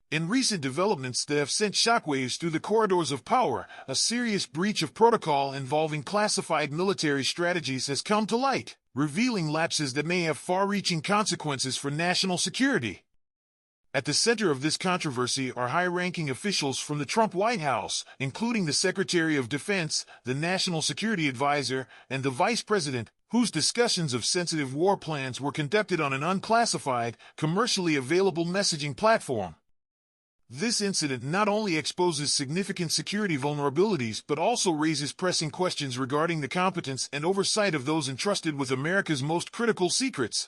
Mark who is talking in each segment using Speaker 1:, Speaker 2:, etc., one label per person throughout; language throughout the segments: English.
Speaker 1: In recent developments that have sent shockwaves through the corridors of power, a serious breach of protocol involving classified military strategies has come to light, revealing lapses that may have far-reaching consequences for national security. At the center of this controversy are high-ranking officials from the Trump White House, including the Secretary of Defense, the National Security Advisor, and the Vice President, whose discussions of sensitive war plans were conducted on an unclassified, commercially available messaging platform. This incident not only exposes significant security vulnerabilities but also raises pressing questions regarding the competence and oversight of those entrusted with America's most critical secrets.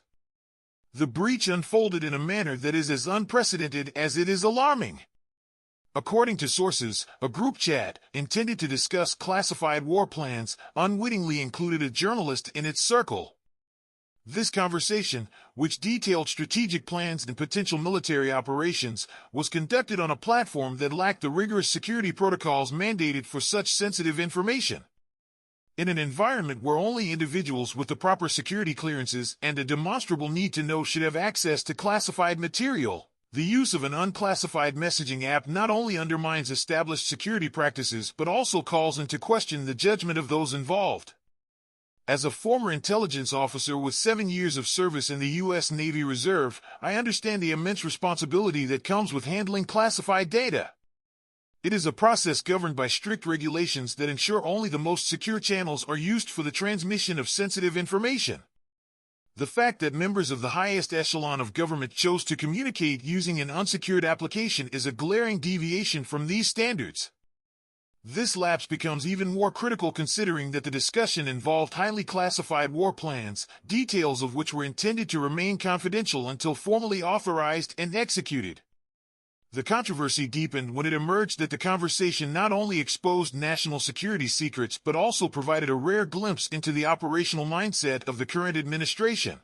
Speaker 1: The breach unfolded in a manner that is as unprecedented as it is alarming. According to sources, a group chat, intended to discuss classified war plans, unwittingly included a journalist in its circle. This conversation, which detailed strategic plans and potential military operations, was conducted on a platform that lacked the rigorous security protocols mandated for such sensitive information. In an environment where only individuals with the proper security clearances and a demonstrable need to know should have access to classified material, the use of an unclassified messaging app not only undermines established security practices but also calls into question the judgment of those involved. As a former intelligence officer with 7 years of service in the U.S. Navy Reserve, I understand the immense responsibility that comes with handling classified data. It is a process governed by strict regulations that ensure only the most secure channels are used for the transmission of sensitive information. The fact that members of the highest echelon of government chose to communicate using an unsecured application is a glaring deviation from these standards. This lapse becomes even more critical considering that the discussion involved highly classified war plans, details of which were intended to remain confidential until formally authorized and executed. The controversy deepened when it emerged that the conversation not only exposed national security secrets but also provided a rare glimpse into the operational mindset of the current administration.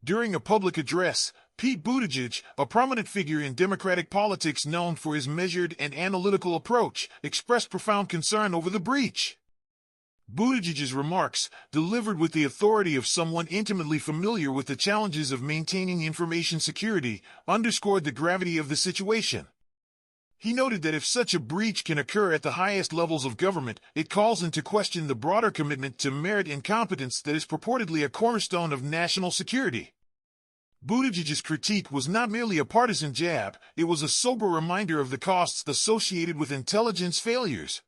Speaker 1: During a public address, Pete Buttigieg, a prominent figure in Democratic politics known for his measured and analytical approach, expressed profound concern over the breach. Buttigieg's remarks, delivered with the authority of someone intimately familiar with the challenges of maintaining information security, underscored the gravity of the situation. He noted that if such a breach can occur at the highest levels of government, it calls into question the broader commitment to merit and competence that is purportedly a cornerstone of national security. Buttigieg's critique was not merely a partisan jab, it was a sober reminder of the costs associated with intelligence failures.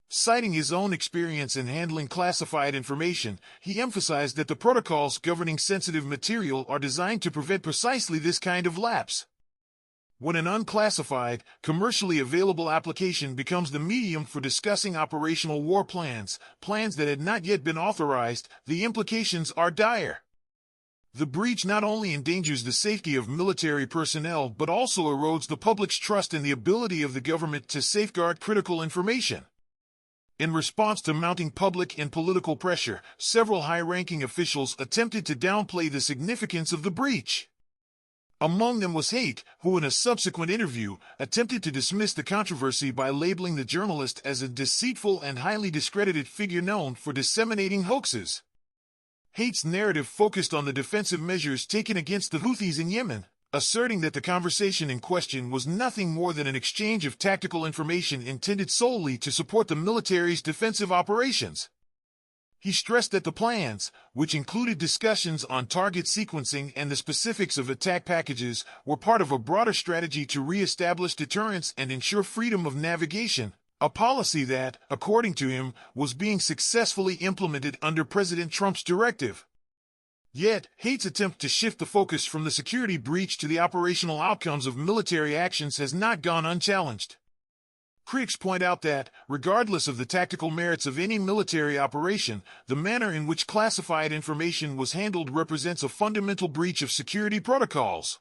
Speaker 1: Citing his own experience in handling classified information, he emphasized that the protocols governing sensitive material are designed to prevent precisely this kind of lapse. When an unclassified, commercially available application becomes the medium for discussing operational war plans, plans that had not yet been authorized, the implications are dire. The breach not only endangers the safety of military personnel but also erodes the public's trust in the ability of the government to safeguard critical information. In response to mounting public and political pressure, several high-ranking officials attempted to downplay the significance of the breach. Among them was Haidt, who in a subsequent interview attempted to dismiss the controversy by labeling the journalist as a deceitful and highly discredited figure known for disseminating hoaxes. Haidt's narrative focused on the defensive measures taken against the Houthis in Yemen, asserting that the conversation in question was nothing more than an exchange of tactical information intended solely to support the military's defensive operations. He stressed that the plans, which included discussions on target sequencing and the specifics of attack packages, were part of a broader strategy to re-establish deterrence and ensure freedom of navigation, a policy that, according to him, was being successfully implemented under President Trump's directive. Yet, Haidt's attempt to shift the focus from the security breach to the operational outcomes of military actions has not gone unchallenged. Critics point out that, regardless of the tactical merits of any military operation, the manner in which classified information was handled represents a fundamental breach of security protocols.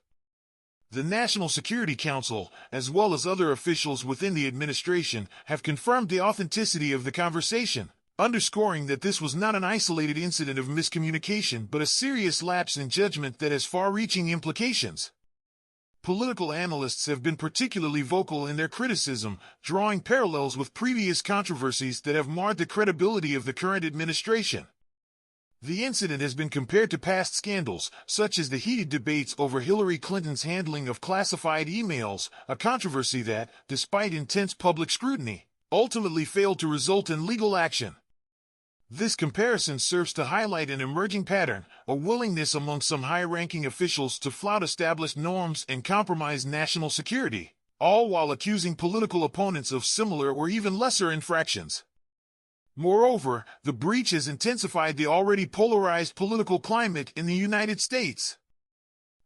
Speaker 1: The National Security Council, as well as other officials within the administration, have confirmed the authenticity of the conversation, underscoring that this was not an isolated incident of miscommunication but a serious lapse in judgment that has far-reaching implications. Political analysts have been particularly vocal in their criticism, drawing parallels with previous controversies that have marred the credibility of the current administration. The incident has been compared to past scandals, such as the heated debates over Hillary Clinton's handling of classified emails, a controversy that, despite intense public scrutiny, ultimately failed to result in legal action. This comparison serves to highlight an emerging pattern, a willingness among some high-ranking officials to flout established norms and compromise national security, all while accusing political opponents of similar or even lesser infractions. Moreover, the breach has intensified the already polarized political climate in the United States.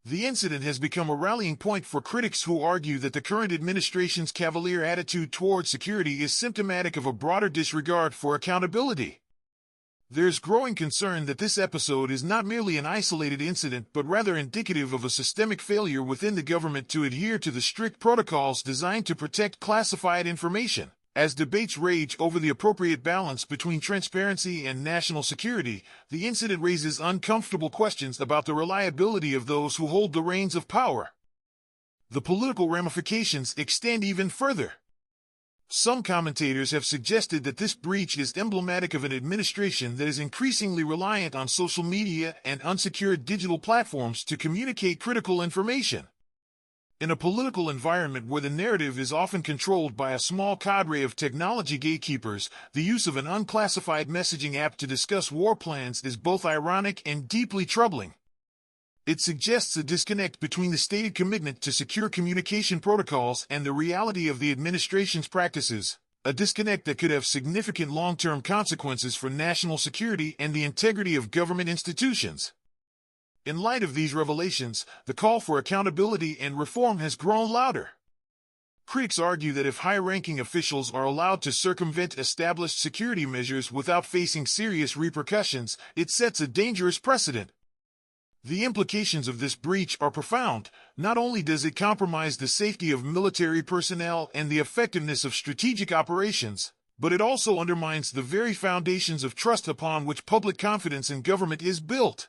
Speaker 1: The incident has become a rallying point for critics who argue that the current administration's cavalier attitude toward security is symptomatic of a broader disregard for accountability. There's growing concern that this episode is not merely an isolated incident but rather indicative of a systemic failure within the government to adhere to the strict protocols designed to protect classified information. As debates rage over the appropriate balance between transparency and national security, the incident raises uncomfortable questions about the reliability of those who hold the reins of power. The political ramifications extend even further. Some commentators have suggested that this breach is emblematic of an administration that is increasingly reliant on social media and unsecured digital platforms to communicate critical information. In a political environment where the narrative is often controlled by a small cadre of technology gatekeepers, the use of an unclassified messaging app to discuss war plans is both ironic and deeply troubling. It suggests a disconnect between the stated commitment to secure communication protocols and the reality of the administration's practices, a disconnect that could have significant long-term consequences for national security and the integrity of government institutions. In light of these revelations, the call for accountability and reform has grown louder. Critics argue that if high-ranking officials are allowed to circumvent established security measures without facing serious repercussions, it sets a dangerous precedent. The implications of this breach are profound. Not only does it compromise the safety of military personnel and the effectiveness of strategic operations, but it also undermines the very foundations of trust upon which public confidence in government is built.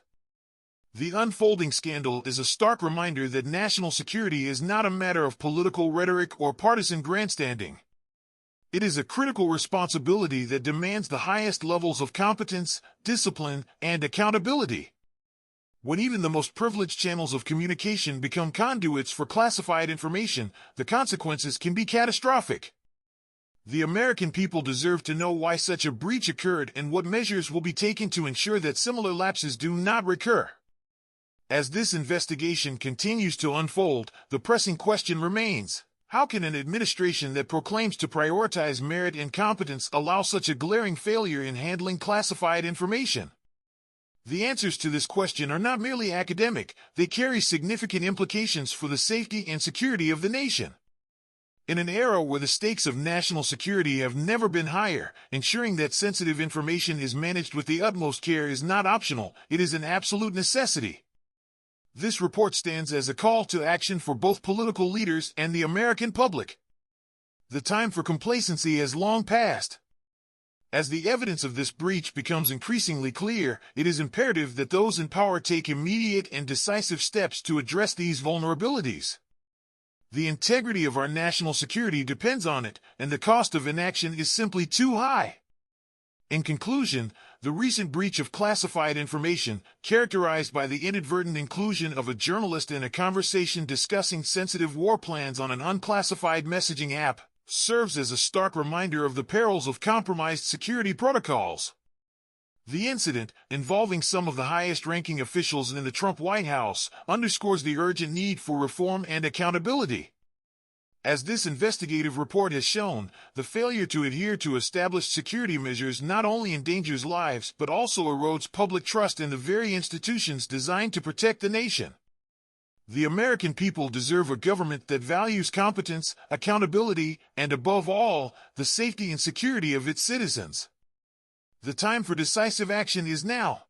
Speaker 1: The unfolding scandal is a stark reminder that national security is not a matter of political rhetoric or partisan grandstanding. It is a critical responsibility that demands the highest levels of competence, discipline, and accountability. When even the most privileged channels of communication become conduits for classified information, the consequences can be catastrophic. The American people deserve to know why such a breach occurred and what measures will be taken to ensure that similar lapses do not recur. As this investigation continues to unfold, the pressing question remains: how can an administration that proclaims to prioritize merit and competence allow such a glaring failure in handling classified information? The answers to this question are not merely academic, they carry significant implications for the safety and security of the nation. In an era where the stakes of national security have never been higher, ensuring that sensitive information is managed with the utmost care is not optional, it is an absolute necessity. This report stands as a call to action for both political leaders and the American public. The time for complacency has long passed. As the evidence of this breach becomes increasingly clear, it is imperative that those in power take immediate and decisive steps to address these vulnerabilities. The integrity of our national security depends on it, and the cost of inaction is simply too high. In conclusion, the recent breach of classified information, characterized by the inadvertent inclusion of a journalist in a conversation discussing sensitive war plans on an unclassified messaging app, serves as a stark reminder of the perils of compromised security protocols. The incident, involving some of the highest-ranking officials in the Trump White House, underscores the urgent need for reform and accountability. As this investigative report has shown, the failure to adhere to established security measures not only endangers lives but also erodes public trust in the very institutions designed to protect the nation. The American people deserve a government that values competence, accountability, and above all, the safety and security of its citizens. The time for decisive action is now.